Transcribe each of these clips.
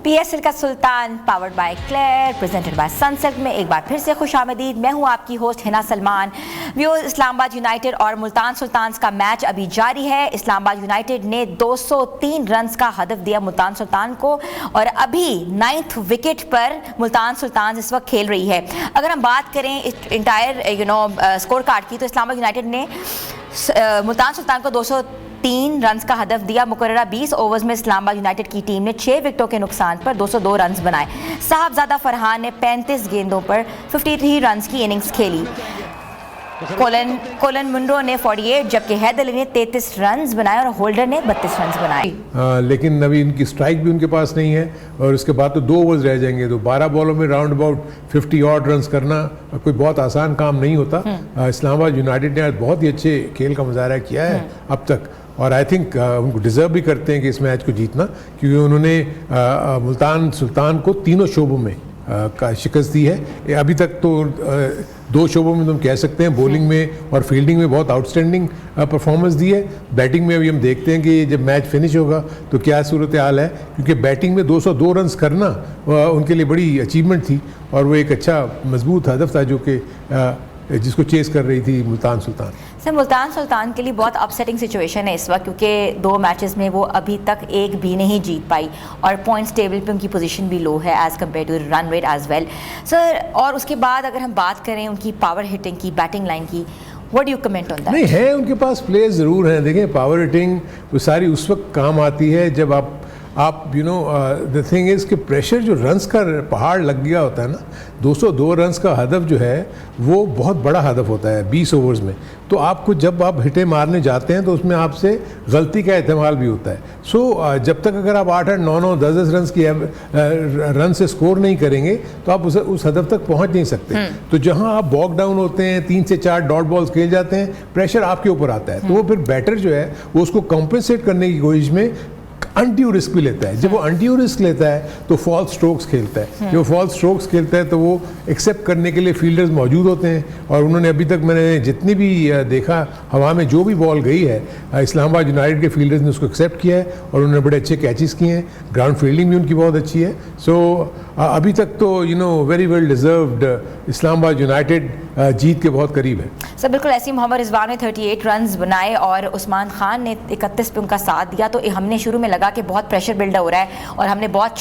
PSL का सुल्तान powered by Claire presented by Sunsilk में एक बार फिर से खुशामदीद। मैं हूं आपकी host Hina Salman. Viewers, Islamabad United और मुल्तान सुल्तान्स का मैच अभी जारी है। इस्लामाबाद यूनाइटेड ने 203 रन्स का हदफ दिया मुल्तान सुल्तान को और अभी 9th विकेट पर मुल्तान सुल्तान इस वक्त खेल रही है। अगर हम बात करें इंटायर स्कोर कार्ड की, तो इस्लामाबाद यूनाइटेड ने मुल्तान सुल्तान को 203 रन्स का हदफ दिया। मुकर्ररा 20 ओवर्स में इस्लामाबाद यूनाइटेड की टीम ने 6 विकेटों के नुकसान पर 202 रन्स बनाए। साहबजादा फरहान ने 35 गेंदों पर 53 रन्स की इनिंग्स खेली। कोलन मुंड्रो ने 48 जबकि हैदर अली ने 33 रन्स बनाए और होल्डर ने 32 रन्स बनाए। लेकिन अभी इनकी स्ट्राइक भी उनके पास नहीं है और उसके बाद तो 2 ओवर्स रह जाएंगे, तो 12 बॉलों में राउंड अबाउट 50 ऑड रन्स करना कोई बहुत आसान काम नहीं होता। इस्लामाबाद यूनाइटेड ने बहुत ही अच्छे खेल का मुजाहरा किया है अब तक और आई थिंक उनको डिज़र्व भी करते हैं कि इस मैच को जीतना, क्योंकि उन्होंने मुल्तान सुल्तान को तीनों शोबों में का शिकस्त दी है। अभी तक तो 2 शोबों में तुम कह सकते हैं, बॉलिंग में और फील्डिंग में बहुत आउटस्टैंडिंग परफॉर्मेंस दी है। बैटिंग में अभी हम देखते हैं कि जब मैच फिनिश होगा तो क्या सूरत हाल है, क्योंकि बैटिंग में 202 रन्स करना उनके लिए बड़ी अचीवमेंट थी और वो एक अच्छा मजबूत हदफ था जो कि जिसको चेस कर रही थी मुल्तान सुल्तान। सर, मुल्तान सुल्तान के लिए बहुत अपसेटिंग सिचुएशन है इस वक्त, क्योंकि 2 मैचेस में वो अभी तक एक भी नहीं जीत पाई और पॉइंट्स टेबल पे उनकी पोजीशन भी लो है as compared to run rate as well. Sir, और उसके बाद अगर हम बात करें उनकी पावर हिटिंग की, बैटिंग लाइन की, what do you comment on that? नहीं है, उनके पास प्लेयर्स ज़रूर हैं। देखें, पावर हिटिंग वो सारी उस वक्त काम आती है जब आप द थिंग इज़ कि प्रेशर जो रन्स का पहाड़ लग गया होता है ना, 202 रन्स का हदफ जो है वो बहुत बड़ा हदफ होता है 20 ओवर्स में। तो आपको जब आप हिटें मारने जाते हैं तो उसमें आपसे गलती का एहतमाल भी होता है। सो जब तक अगर आप 8-8, 9-9, 10-10 रन्स की रन से स्कोर नहीं करेंगे तो आप उस हदफ तक पहुंच नहीं सकते। तो जहां आप बॉक डाउन होते हैं, 3 से 4 डॉट बॉल्स खेल जाते हैं, प्रेशर आपके ऊपर आता है, तो वो फिर बैटर जो है वो उसको कॉम्पेंसेट करने की कोशिश में अनड्यू रिस्क भी लेता है। जब वो अनड्यू रिस्क लेता है तो फॉल्स स्ट्रोक्स खेलता है। जब फॉल्स स्ट्रोक्स खेलता है तो वो एक्सेप्ट करने के लिए फील्डर्स मौजूद होते हैं और उन्होंने अभी तक मैंने जितनी भी देखा, हवा में जो भी बॉल गई है, इस्लामाबाद यूनाइटेड के फील्डर्स ने उसको एक्सेप्ट किया है और उन्होंने बड़े अच्छे कैचेस किए हैं। ग्राउंड फील्डिंग भी उनकी बहुत अच्छी है। सो अभी तक तो very well deserved Islamabad United जीत के बहुत करीब है। सर, बिल्कुल ऐसे मोहम्मद रिजवान ने 38 रन्स बनाए और उस्मान खान ने 31 पे उनका साथ दिया। तो हमने शुरू में लगा कि बहुत प्रेशर बिल्ड हो रहा है और हमने बहुत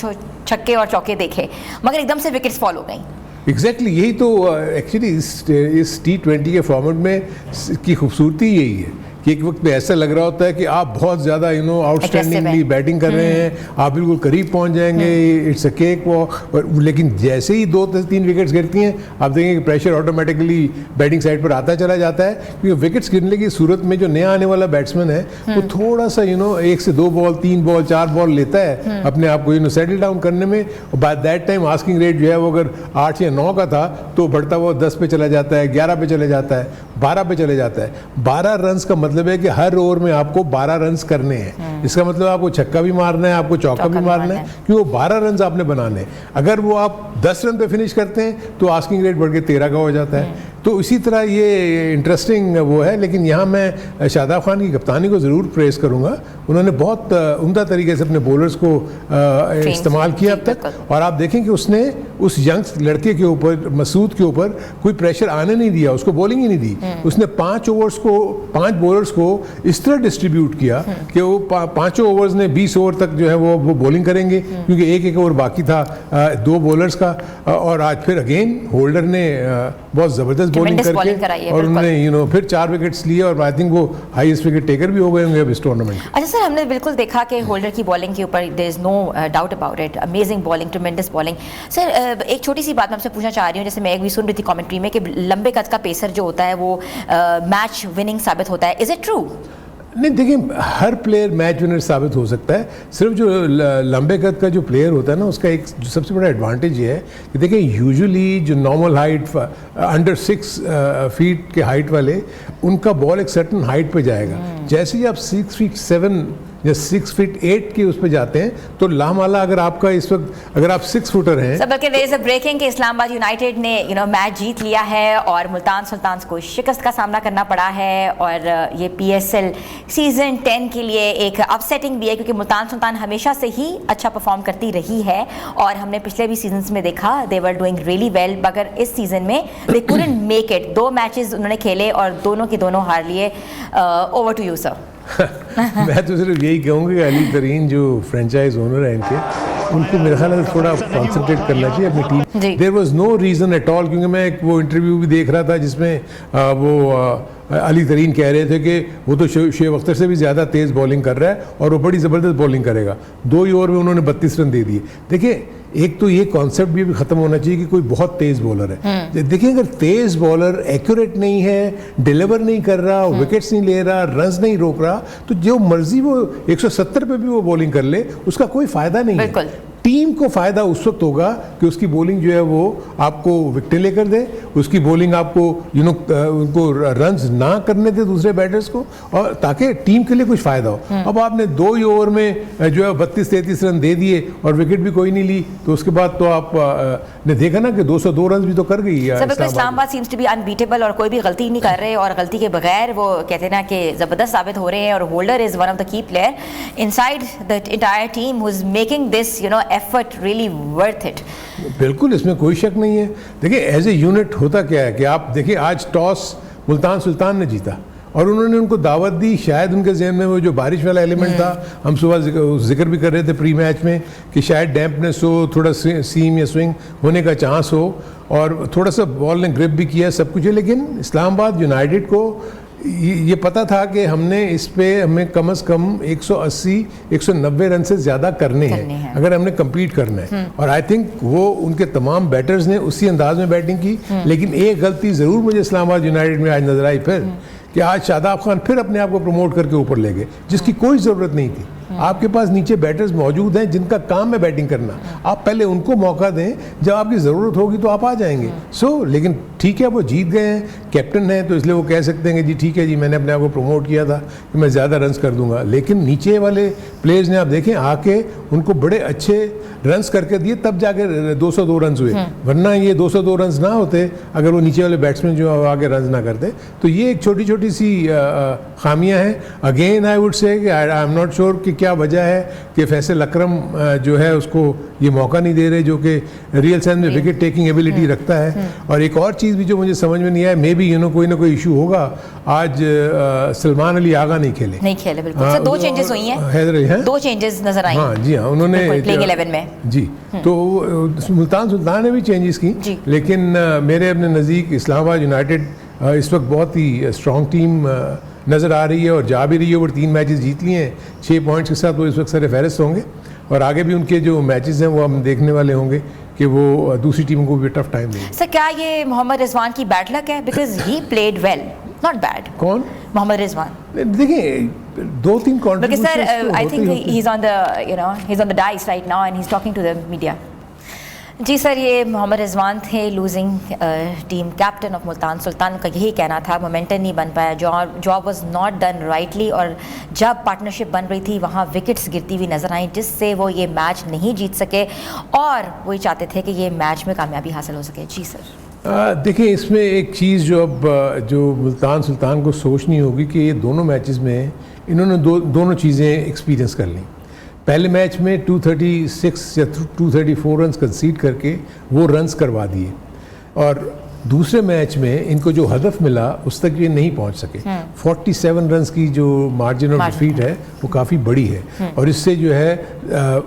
छक्के और चौके देखे, मगर एकदम से विकेट्स फॉल हो गई। एग्जैक्टली यही तो एक्चुअली इस T20 के फॉर्मेट में की खूबसूरती यही है कि एक वक्त में ऐसा लग रहा होता है कि आप बहुत ज़्यादा आउटस्टैंडिंगली बैटिंग कर रहे हैं, आप बिल्कुल करीब पहुंच जाएंगे, इट्स अ केक वॉक। लेकिन जैसे ही 2-3 विकेट्स गिरती हैं आप देखेंगे कि प्रेशर ऑटोमेटिकली बैटिंग साइड पर आता चला जाता है, क्योंकि विकेट्स गिरने की सूरत में जो नया आने वाला बैट्समैन है वो थोड़ा सा 1 से 2 बॉल, 3 बॉल, 4 बॉल लेता है अपने आप को सेटल डाउन करने में। और by that time asking rate जो है वो अगर 8 या 9 का था तो बढ़ता हुआ 10 पे चला जाता है, 11 पे चले जाता है, 12 पे चले जाता है। 12 रन्स का मतलब है कि हर ओवर में आपको 12 रन्स करने हैं। इसका मतलब आपको छक्का भी मारना है, आपको चौका भी मारना है, क्योंकि वो 12 रन्स आपने बनाने हैं। अगर वो आप 10 रन पे फिनिश करते हैं तो आस्किंग रेट बढ़ के 13 का हो जाता है। तो इसी तरह ये इंटरेस्टिंग वो है। लेकिन यहाँ मैं शादाब खान की कप्तानी को ज़रूर प्रेस करूँगा। उन्होंने बहुत उम्दा तरीके से अपने बॉलर्स को इस्तेमाल किया अब तक, और आप देखें कि उसने उस यंग लड़के के ऊपर, मसूद के ऊपर कोई प्रेशर आने नहीं दिया, उसको बॉलिंग ही नहीं दी। उसने 5 बॉलर्स को इस तरह डिस्ट्रीब्यूट किया कि वो 5 ओवर्स ने 20 ओवर तक जो है वो बॉलिंग करेंगे, क्योंकि एक ओवर बाकी था 2 बॉलर्स का। और आज फिर अगेन होल्डर ने बहुत ज़बरदस्त बॉलिंग करके और उन्होंने फिर 4 विकेट्स लिए और आई थिंक वो हाईएस्ट विकेट टेकर भी हो गए होंगे अब इस टूर्नामेंट। अच्छा सर, हमने बिल्कुल देखा कि होल्डर की बॉलिंग के ऊपर there is no doubt about it, amazing bowling, tremendous bowling. Sir, एक छोटी सी बात मैं आपसे पूछना चाह रही हूँ, जैसे मैं एक भी सुन रही थी कमेंट्री में कि लंबे कद का पेसर जो होता है वो मैच विनिंग साबित होता है। Is it true? नहीं, देखिए, हर प्लेयर मैच विनर साबित हो सकता है। सिर्फ जो लंबे कद का जो प्लेयर होता है ना, उसका एक जो सबसे बड़ा एडवांटेज ये है कि देखिए यूजुअली जो नॉर्मल हाइट अंडर 6 फीट के हाइट वाले, उनका बॉल एक सर्टन हाइट पे जाएगा। जैसे ही आप 6 फीट 7 या 6 फीट 8 के उस पर जाते हैं, तो लामाला अगर आपका इस वक्त अगर आप 6 फुटर हैं। सब बल्कि देयर इज अ ब्रेकिंग कि इस्लामाबाद यूनाइटेड ने मैच जीत लिया है और मुल्तान सुल्तान्स को शिकस्त का सामना करना पड़ा है, और ये PSL सीजन 10 के लिए एक अपसेटिंग भी है क्योंकि मुल्तान सुल्तान हमेशा से ही अच्छा परफॉर्म करती रही है और हमने पिछले भी सीजन्स में देखा they were doing really well, मगर इस सीजन में they couldn't make it. 2 matches उन्होंने खेले और दोनों के दोनों हार लिए। Over to you sir. मैं तो सिर्फ यही कहूँगा कि अली तरीन जो फ्रेंचाइज ओनर हैं इनके, उनको मेरे ख्याल से थोड़ा कॉन्सेंट्रेट करना चाहिए अपनी team. There was no reason at all, क्योंकि मैं एक वो इंटरव्यू भी देख रहा था जिसमें अली तरीन कह रहे थे कि वो तो शुएब अख्तर से भी ज़्यादा तेज़ बॉलिंग कर रहा है और वो बड़ी ज़बरदस्त बॉलिंग करेगा। 2 ही ओवर में उन्होंने 32 रन दे दिए। देखिए, एक तो ये कॉन्सेप्ट भी ख़त्म होना चाहिए कि कोई बहुत तेज़ बॉलर है। देखिए, अगर तेज़ बॉलर एक्यूरेट नहीं है, डिलीवर नहीं कर रहा, विकेट्स नहीं ले रहा, रन्स नहीं रोक रहा, तो जो मर्जी वो 170 पे भी वो बॉलिंग कर ले, उसका कोई फ़ायदा नहीं है। टीम को फ़ायदा उस वक्त होगा कि उसकी बॉलिंग जो है वो आपको विकेटें लेकर दे, उसकी बॉलिंग आपको उनको रन्स ना करने दे दूसरे बैटर्स को, और ताकि टीम के लिए कुछ फ़ायदा हो। अब आपने 2 ही ओवर में जो है 32-33 रन दे दिए और विकेट भी कोई नहीं ली, तो उसके बाद तो आप ने देखा ना कि 202 रन भी तो कर गई Islamabad seems to be unbeatable और कोई भी गलती नहीं कर रहे और गलती के बगैर वो कहते हैं ना कि ज़बरदस्त साबित हो रहे हैं, और holder is one of the key player inside the entire team who is making this effort really worth it. बिल्कुल, इसमें कोई शक नहीं है। देखिए, एज ए यूनिट होता क्या है कि आप देखिए, आज टॉस मुल्तान सुल्तान ने जीता और उन्होंने उनको दावत दी। शायद उनके जहन में वो जो बारिश वाला एलिमेंट था, हम सुबह जिक्र भी कर रहे थे प्री मैच में कि शायद डैम्पनेस हो, थोड़ा सीम या स्विंग होने का चांस हो, और थोड़ा सा बॉल ने ग्रिप भी किया, सब कुछ है। लेकिन इस्लामाबाद यूनाइटेड को ये पता था कि हमें कम से कम 180-190 रन से ज़्यादा करने हैं अगर हमने compete करना है। और आई थिंक वो उनके तमाम बैटर्स ने उसी अंदाज में बैटिंग की। लेकिन एक गलती ज़रूर मुझे इस्लामाबाद यूनाइटेड में आज नजर आई फिर, कि आज शादाब खान फिर अपने आप को प्रमोट करके ऊपर ले गए, जिसकी कोई ज़रूरत नहीं थी। आपके पास नीचे बैटर्स मौजूद हैं जिनका काम है बैटिंग करना, आप पहले उनको मौका दें, जब आपकी ज़रूरत होगी तो आप आ जाएंगे। लेकिन ठीक है, वो जीत गए हैं, कैप्टन हैं, तो इसलिए वो कह सकते हैं कि जी ठीक है जी, मैंने अपने आप को प्रमोट किया था कि मैं ज़्यादा रन्स कर दूंगा। लेकिन नीचे वाले प्लेयर्स ने आप देखें आके उनको बड़े अच्छे रन्स करके दिए, तब जाके 202 रन हुए। वरना ये 202 रन ना होते अगर वो नीचे वाले बैट्समैन जो आगे रन ना करते। तो ये एक छोटी छोटी सी खामियां हैं। अगेन आई वुड से कि आई एम नॉट श्योर कि क्या वजह है कि फैसल अकरम जो है उसको ये मौका नहीं दे रहे, जो कि रियल सेंस में विकेट टेकिंग एबिलिटी रखता है। और एक और चीज़ भी जो मुझे समझ में नहीं आया, मे बी कोई ना कोई इशू होगा। आज सलमान अली आगा नहीं खेले बिल्कुल। 2 चेंजेस हुई हैं, 2 चेंजेस नजर आई। हाँ जी हाँ, उन्होंने प्लेइंग 11 में जी। तो मुल्तान सुल्तान ने भी चेंजेस की, लेकिन मेरे अपने नज़दीक इस्लामाबाद यूनाइटेड इस वक्त बहुत ही स्ट्रॉन्ग टीम नज़र आ रही है और जा भी रही है। वो 3 मैचेस जीत लिए हैं 6 पॉइंट्स के साथ, वो इस वक्त सर फहरिस्त होंगे। और आगे भी उनके जो मैचेस हैं वो हम देखने वाले होंगे कि वो दूसरी टीम को भी टफ टाइम देंगे। सर, क्या ये मोहम्मद रिजवान की बैड लक है? Because he played well, not bad. कौन? मोहम्मद रिजवान। देखिए, 2-3 contributions. Sir, I think he is on the dais right now and he is talking to the media. जी सर, ये मोहम्मद रिजवान थे, losing team captain of Multan Sultan. का यही कहना था मोमेंटम नहीं बन पाया, job was not done rightly, और जब पार्टनरशिप बन रही थी वहाँ विकेट्स गिरती हुई नजर आई, जिससे वो ये मैच नहीं जीत सके और वही चाहते थे कि ये मैच में कामयाबी हासिल हो सके। जी सर। देखिए, इसमें एक चीज़ जो मुल्तान सुल्तान को सोचनी होगी कि ये दोनों मैचेस में इन्होंने दोनों चीज़ें एक्सपीरियंस कर लीं। पहले मैच में 236 या 234 रन्स कंसीड करके वो रन्स करवा दिए, और दूसरे मैच में इनको जो हदफ मिला उस तक ये नहीं पहुंच सके। 47 रन्स की जो मार्जिन ऑफ डिफीट है वो काफ़ी बड़ी है, और इससे जो है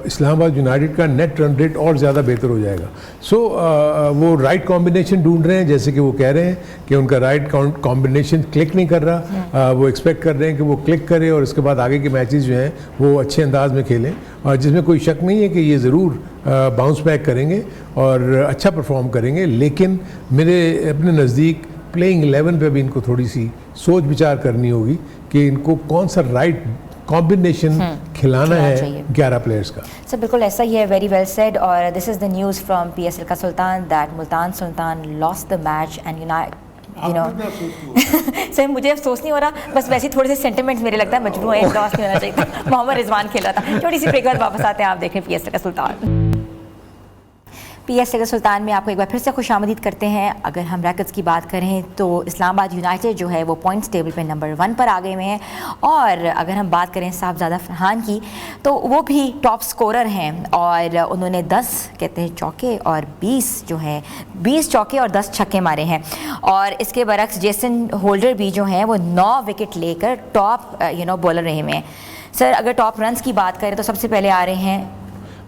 इस्लामाबाद यूनाइटेड का नेट रन रेट और ज़्यादा बेहतर हो जाएगा। वो राइट कॉम्बिनेशन ढूंढ रहे हैं, जैसे कि वो कह रहे हैं कि उनका राइट कॉम्बिनेशन क्लिक नहीं कर रहा। वो एक्सपेक्ट कर रहे हैं कि वो क्लिक करे और उसके बाद आगे के मैचेस जो हैं वो अच्छे अंदाज में खेलें, और जिसमें कोई शक नहीं है कि ये ज़रूर बाउंस बैक करेंगे और अच्छा परफॉर्म करेंगे। लेकिन मेरे अपने नज़दीक प्लेइंग 11 पे भी इनको थोड़ी सी सोच विचार करनी होगी कि इनको कौन सा राइट कॉम्बिनेशन खिलाना है 11 प्लेयर्स का। सर, बिल्कुल ऐसा ही है, वेरी वेल सेड। और this is the news from PSL का सुल्तान that Multan Sultan lost the match and you know sir मुझे अफसोस नहीं हो रहा, बस वैसे थोड़े से सेंटिमेंट्स मेरे लगता है मजबूर है, लॉस नहीं होना चाहिए था। मोहम्मद रिजवान खेल रहा था। छोटी सी ब्रेक के बाद वापस आते हैं, आप देखें पीएसए का सुल्तान। पीएसए का सुल्तान में आपको एक बार फिर से खुशामदीद करते हैं। अगर हम रैकेट्स की बात करें तो इस्लामाबाद यूनाइटेड जो है वो पॉइंट्स टेबल पे नंबर 1 पर आ गए हुए हैं, और अगर हम बात करें साहबजादा फरहान की तो वो भी टॉप स्कोरर हैं, और उन्होंने 10 कहते हैं चौके और 20 जो है 20 चौके और 10 छक्के मारे हैं। और इसके बरक्स जेसन होल्डर भी जो हैं वो 9 विकेट लेकर टॉप बॉलर रहे हुए हैं। सर अगर टॉप रन्स की बात करें तो सबसे पहले आ रहे हैं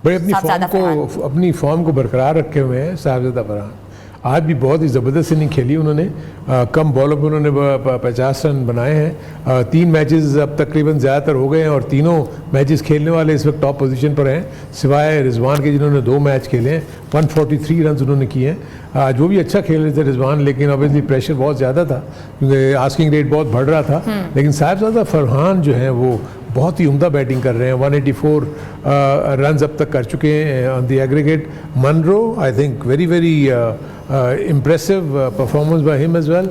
बड़े अपनी फॉर्म को बरकरार रखे हुए हैं साहबजादा फरहान। आज भी बहुत ही ज़बरदस्त इनिंग खेली उन्होंने, कम बॉलों पर उन्होंने 50 रन बनाए हैं। 3 मैचेस अब तकरीबन ज़्यादातर हो गए हैं, और तीनों मैचेस खेलने वाले इस वक्त टॉप पोजीशन पर हैं, सिवाय रिजवान के जिन्होंने 2 मैच खेले हैं। 143 रन उन्होंने किए हैं। आज वो भी अच्छा खेल रहे थे रिजवान, लेकिन ऑब्वियसली प्रेशर बहुत ज़्यादा था क्योंकि आस्किंग रेट बहुत बढ़ रहा था। लेकिन साहबजादा फरहान जो हैं वो बहुत ही उम्दा बैटिंग कर रहे हैं। 184 रन अब तक कर चुके हैं on the aggregate. Munro I think very impressive performance by him as well.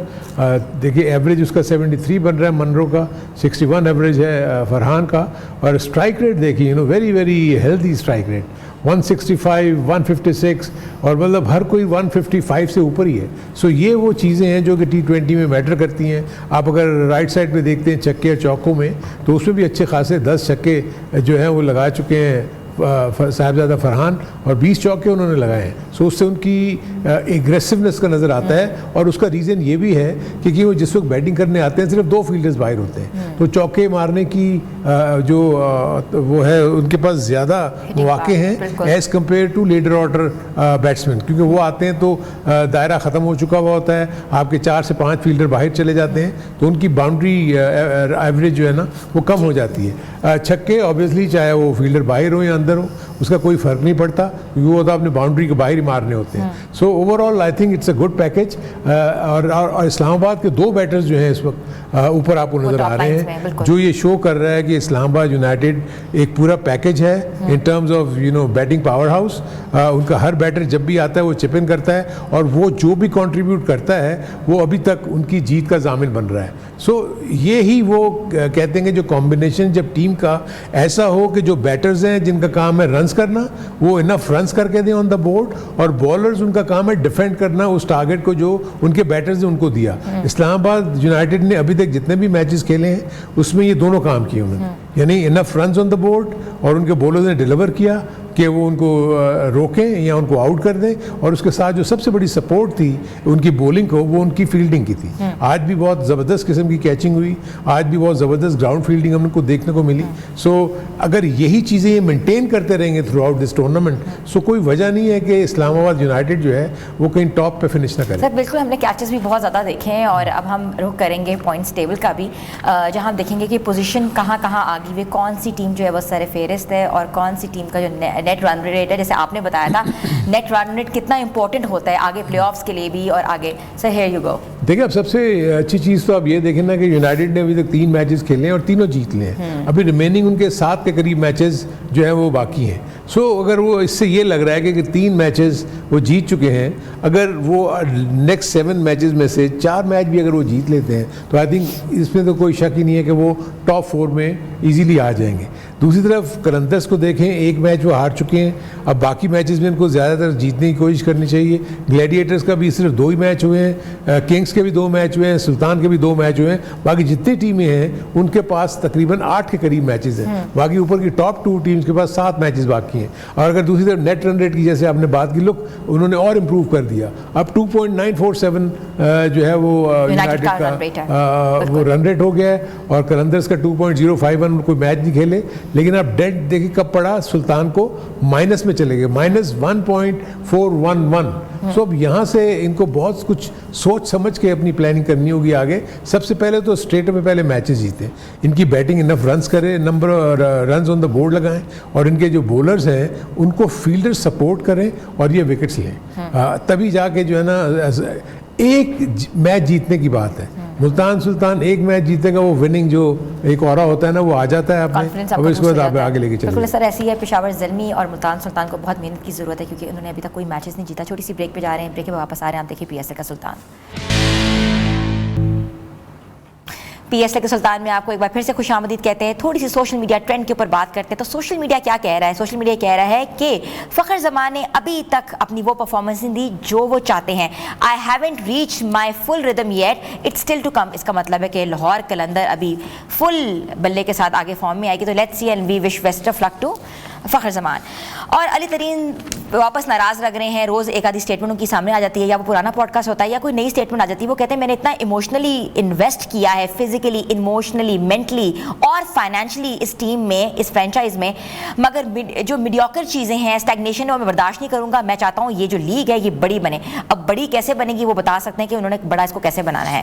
देखिए एवरेज उसका 73 बन रहा है मनरो का, 61 एवरेज है फरहान का। और स्ट्राइक रेट देखिए वेरी हेल्दी स्ट्राइक रेट, 165, 156, और मतलब हर कोई 155 से ऊपर ही है। सो ये वो चीज़ें हैं जो कि T20 में मैटर करती हैं। आप अगर राइट साइड पे देखते हैं छक्के और चौकों में, तो उसमें भी अच्छे खासे 10 छक्के जो हैं वो लगा चुके हैं साहबजादा फरहान, और 20 चौके उन्होंने लगाए हैं। सो उससे उनकी एग्रेसिवनेस का नज़र आता है। और उसका रीज़न ये भी है क्योंकि वो जिस वक्त बैटिंग करने आते हैं सिर्फ 2 फील्डर्स बाहर होते हैं, तो चौके मारने की जो वो है उनके पास ज़्यादा मौके हैं as compared to later order batsman, क्योंकि वो आते हैं तो दायरा ख़त्म हो चुका हुआ होता है, आपके 4 से 5 फील्डर बाहर चले जाते हैं, तो उनकी बाउंड्री एवरेज जो है ना वो कम हो जाती है। छक्के ऑब्वियसली चाहे वो फील्डर बाहर हो या अंदर हो उसका कोई फ़र्क नहीं पड़ता, क्योंकि वो तो अपने बाउंड्री के बाहर ही मारने होते हैं। So overall I think it's a good package. और इस्लामाबाद के 2 बैटर्स जो हैं इस वक्त ऊपर आपको नज़र आ रहे हैं, जो ये शो कर रहा है कि इस्लामाबाद यूनाइटेड एक पूरा पैकेज है in terms of batting power house. उनका हर बैटर जब भी आता है वो चिप इन करता है, और वो जो भी कंट्रीब्यूट करता है वो अभी तक उनकी जीत का जामिन बन रहा है। सो ये ही वो कहते हैं कि जो कॉम्बिनेशन जब टीम का ऐसा हो कि जो बैटर्स हैं जिनका काम है रन्स करना, वो इनफ रन्स करके दें ऑन द बोर्ड, और बॉलर्स उनका काम है डिफेंड करना उस टारगेट को जो उनके बैटर्स ने उनको दिया। इस्लामाबाद यूनाइटेड ने अभी तक जितने भी मैचेस खेले हैं उसमें ये दोनों काम किए उन्होंने, यानी enough runs on the board, और उनके बॉलर्स ने डिलीवर किया कि वो उनको रोकें या उनको आउट कर दें। और उसके साथ जो सबसे बड़ी सपोर्ट थी उनकी बॉलिंग को, वो उनकी फील्डिंग की थी। आज भी बहुत ज़बरदस्त किस्म की कैचिंग हुई, आज भी बहुत ज़बरदस्त ग्राउंड फील्डिंग हमको देखने को मिली। सो अगर यही चीज़ें ये मेंटेन करते रहेंगे थ्रू आउट दिस टूर्नामेंट, सो कोई वजह नहीं है कि इस्लामाबाद यूनाइटेड जो है वो कहीं टॉप पे फिनिश ना करे। सर बिल्कुल, हमने कैचेस भी बहुत ज़्यादा देखे हैं, और अब हम रुख करेंगे पॉइंट्स टेबल का भी, जहाँ हम देखेंगे कि पोजीशन कहाँ आ गई हुई, कौन सी टीम जो है वो सर फेहरिस्त है, और कौन सी टीम का जो नेट रन रेट है, जैसे आपने बताया था नेट रन रेट कितना इंपॉर्टेंट होता है आगे प्लेऑफ्स के लिए भी और आगे। Sir here you go. देखिए अब सबसे अच्छी चीज़ तो आप ये देखें ना कि यूनाइटेड ने अभी तक 3 मैचेस खेले हैं और तीनों जीत लिए हैं। अभी रिमेनिंग उनके 7 के करीब मैचेस जो हैं वो बाकी हैं। सो अगर वो इससे ये लग रहा है कि 3 मैचेस वो जीत चुके हैं, अगर वो नेक्स्ट 7 मैचेस में से 4 मैच भी अगर वो जीत लेते हैं तो आई थिंक इसमें तो कोई शक ही नहीं है कि वो टॉप 4 में इजीली आ जाएंगे। दूसरी तरफ कलंदर्स को देखें, 1 मैच वो हार चुके हैं, अब बाकी मैचेस में इनको ज़्यादातर जीतने की कोशिश करनी चाहिए। ग्लैडिएटर्स का भी सिर्फ 2 ही मैच हुए हैं, किंग्स के भी 2 मैच हुए हैं, सुल्तान के भी 2 मैच हुए हैं, बाकी जितनी टीमें हैं उनके पास तकरीबन 8 के करीब मैचेस हैं। बाकी ऊपर की टॉप 2 टीम्स के पास 7 मैचेस बाकी हैं। और अगर दूसरी तरफ नेट रन रेट की जैसे आपने बात की, लुक उन्होंने और इम्प्रूव कर दिया, अब 2.947 जो है वो यूनाइटेड का वो रन रेट हो गया है, और कलंदर्स का 2.051, कोई मैच नहीं खेले, लेकिन आप डेट देखिए कब पड़ा, सुल्तान को माइनस में चले गए, -1.411। सो अब यहाँ से इनको बहुत कुछ सोच समझ के अपनी प्लानिंग करनी होगी आगे। सबसे पहले तो स्ट्रेट में पहले मैचेस जीते, इनकी बैटिंग इनफ रन्स करे, number runs on the board लगाएं, और इनके जो बॉलर्स हैं उनको फील्डर सपोर्ट करें और ये विकेट्स लें, तभी जाके जो है ना एक मैच जीतने की बात है। मुल्तान सुल्तान 1 मैच जीतेगा, वो विनिंग जो एक और होता है ना वो आ जाता है आपने, अब इसके बाद आप आगे लेके चलिए। सर ऐसी है, पेशावर ज़ल्मी और मुल्तान सुल्तान को बहुत मेहनत की ज़रूरत है क्योंकि उन्होंने अभी तक कोई मैचेस नहीं जीता। छोटी सी ब्रेक पे जा रहे हैं, ब्रेक पे वापस आ रहे हैं, आप देखिए पीएसए का सुल्तान। PSL के सुल्तान में आपको एक बार फिर से खुशामदीद कहते हैं। थोड़ी सी सोशल मीडिया ट्रेंड के ऊपर बात करते हैं। तो सोशल मीडिया क्या कह रहा है? सोशल मीडिया कह रहा है कि फ़खर ज़मान ने अभी तक अपनी वो परफॉर्मेंस नहीं दी जो वो चाहते हैं। I haven't reach my full rhythm yet, it's still to come. इसका मतलब है कि लाहौर कलंदर अभी फुल बल्ले के साथ आगे फॉर्म में आएगी। तो let's see and we wish best of luck to Fakhar Zaman. और अली तरीन वापस नाराज़ लग रहे हैं। रोज़ एक आधी स्टेटमेंट उनकी सामने आ जाती है, या वो पुराना पॉडकास्ट होता है या कोई नई स्टेटमेंट आ जाती है। वो कहते हैं मैंने इतना इमोशनली इन्वेस्ट किया है, फिजिकली, इमोशनली, मेंटली और फाइनेंशियली इस टीम में, इस फ्रेंचाइज में, मगर जो मीडियोकर चीज़ें हैं, स्टैग्नेशन है, वो मैं बर्दाश्त नहीं करूँगा। मैं चाहता हूँ ये जो लीग है ये बड़ी बने। अब बड़ी कैसे बनेगी वो बता सकते हैं कि उन्होंने बड़ा इसको कैसे बनाना है।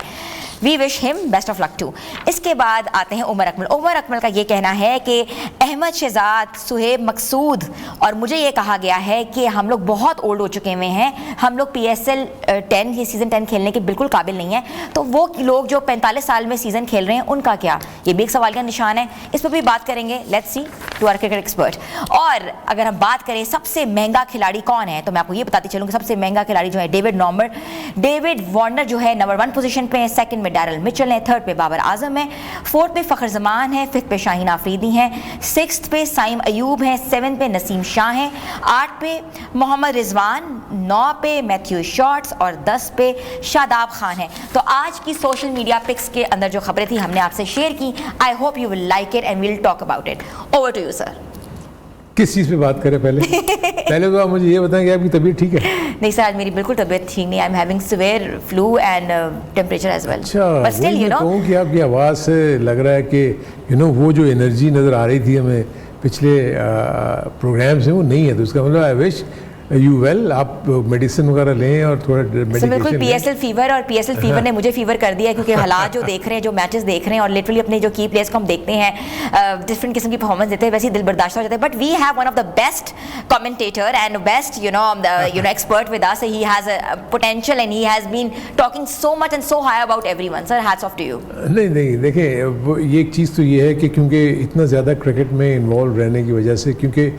We wish him best of luck too. इसके बाद आते हैं उमर अकमल। उमर अकमल का ये कहना है कि अहमद शहजाद, सुहेब मकसूद और मुझे ये कहा गया है कि हम लोग बहुत ओल्ड हो चुके हुए हैं, हम लोग PSL 10 ये सीज़न 10 खेलने के बिल्कुल काबिल नहीं है। तो वो लोग जो 45 साल में सीज़न खेल रहे हैं उनका क्या? ये भी एक सवाल का निशान है। इस पर भी बात करेंगे। Let's see to our cricket expert. और अगर हम बात करें सबसे महंगा खिलाड़ी कौन है, तो मैं आपको ये बताती चलूँ कि सबसे महंगा खिलाड़ी जो है डेविड वार्नर जो है नंबर 1 पोजीशन पे है। सेकंड में डैरल मिचेल है, थर्ड पे बाबर आजम है, फोर्थ पे फ़खर ज़मान है, फिफ्थ पे शाहीन आफरीदी हैं, सिक्स्थ पे साइम अयूब है, सेवन्थ पे नसीम शाह हैं, 8 पे मोहम्मद रिजवान, 9 पे मैथ्यू शॉर्ट्स और 10 पे शादाब खान है। तो आज की सोशल मीडिया पिक्स के अंदर जो खबरें थी हमने आपसे शेयर की। I hope you will like it and we'll talk about it. Over to you sir. किस चीज़ पे बात करें पहले? पहले तो आप मुझे ये बताएं कि आपकी तबीयत ठीक है? नहीं सर, आज मेरी बिल्कुल तबीयत ठीक नहीं। I am having severe flu and temperature as well. अच्छा, बट स्टिल यू नो कि आपकी आवाज़ से लग रहा है कि वो जो एनर्जी नज़र आ रही थी हमें पिछले प्रोग्राम से वो नहीं है। तो उसका मतलब आई विश यू वेल, आप मेडिसिन वगैरह लें और थोड़ा मेडिकेशन। बिल्कुल PSL फीवर, और PSL फीवर ने मुझे फीवर कर दिया है क्योंकि हालात जो देख रहे हैं, जो मैचेस देख रहे हैं और लिटरली अपने जो की प्लेयर्स को हम देखते हैं डिफरेंट किस्म की परफॉर्मेंस देते हैं, वैसे ही दिल बर्दाश्त हो जाता है। But we have one of the best commentator and best expert with us. He has a potential and he has been talking so much and so high about everyone. Sir hats off to you. नहीं देखें, ये एक चीज़ तो ये है कि क्योंकि इतना ज़्यादा क्रिकेट में इन्वॉल्व रहने की वजह से, क्योंकि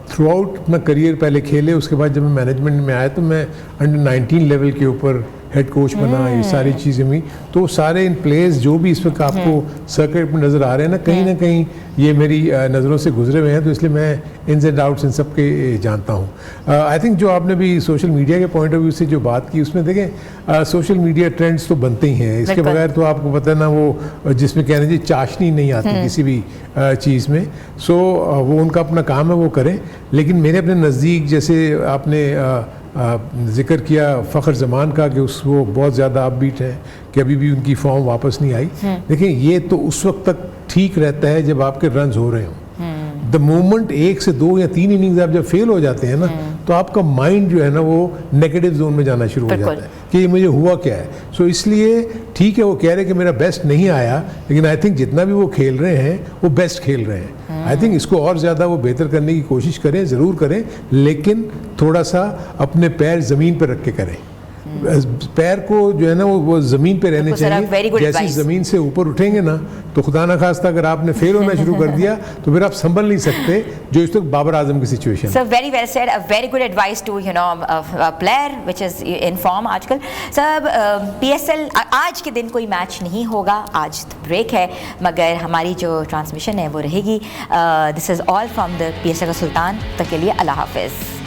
थ्रू आउट अपना करियर पहले खेले, उसके बाद जब मैं मैनेजमेंट में आया तो मैं अंडर 19 लेवल के ऊपर हेड कोच बना। ये सारी चीज़ें हुई। तो सारे इन प्लेयर्स जो भी इस वक्त आपको सर्किट में नज़र आ रहे हैं ना कहीं ये मेरी नज़रों से गुजरे हुए हैं। तो इसलिए मैं इन्स एंड आउट्स इन सब के जानता हूँ। आई थिंक जो आपने भी सोशल मीडिया के पॉइंट ऑफ व्यू से जो बात की, उसमें देखें सोशल मीडिया ट्रेंड्स तो बनते ही हैं। इसके बगैर तो आपको पता है ना, वो जिसमें कहने जी चाशनी नहीं आती किसी भी चीज़ में। सो वो उनका अपना काम है, वो करें। लेकिन मेरे अपने नज़दीक, जैसे आपने जिक्र किया फ़खर ज़मान का कि वो बहुत ज़्यादा अपबीट है कि अभी भी उनकी फॉर्म वापस नहीं आई। देखिए, ये तो उस वक्त तक ठीक रहता है जब आपके रन्स हो रहे हों। द मोमेंट 1 से 2 या 3 इनिंग्स आप जब फेल हो जाते हैं ना, तो आपका माइंड जो है ना वो नेगेटिव जोन में जाना शुरू हो जाता है कि ये मुझे हुआ क्या है। सो इसलिए ठीक है, वो कह रहे हैं कि मेरा बेस्ट नहीं आया, लेकिन आई थिंक जितना भी वो खेल रहे हैं वो बेस्ट खेल रहे हैं। आई थिंक इसको और ज़्यादा वो बेहतर करने की कोशिश करें, ज़रूर करें, लेकिन थोड़ा सा अपने पैर ज़मीन पर रख के करें। पैर को जो है ना वो ज़मीन पे रहने चाहिए। जैसे ज़मीन से ऊपर उठेंगे ना, तो खुदा न खास्ता अगर आपने फेल होना शुरू कर दिया तो फिर आप संभल नहीं सकते, जो इस वक्त बाबर आजम की situation. Sir very well said, a very good advice to player which is in form आजकल। सर PSL आज के दिन कोई मैच नहीं होगा, आज ब्रेक है, मगर हमारी जो ट्रांसमिशन है वो रहेगी। This is all from the PSL का सुल्तान। तक के लिए अल्लाह हाफिज़।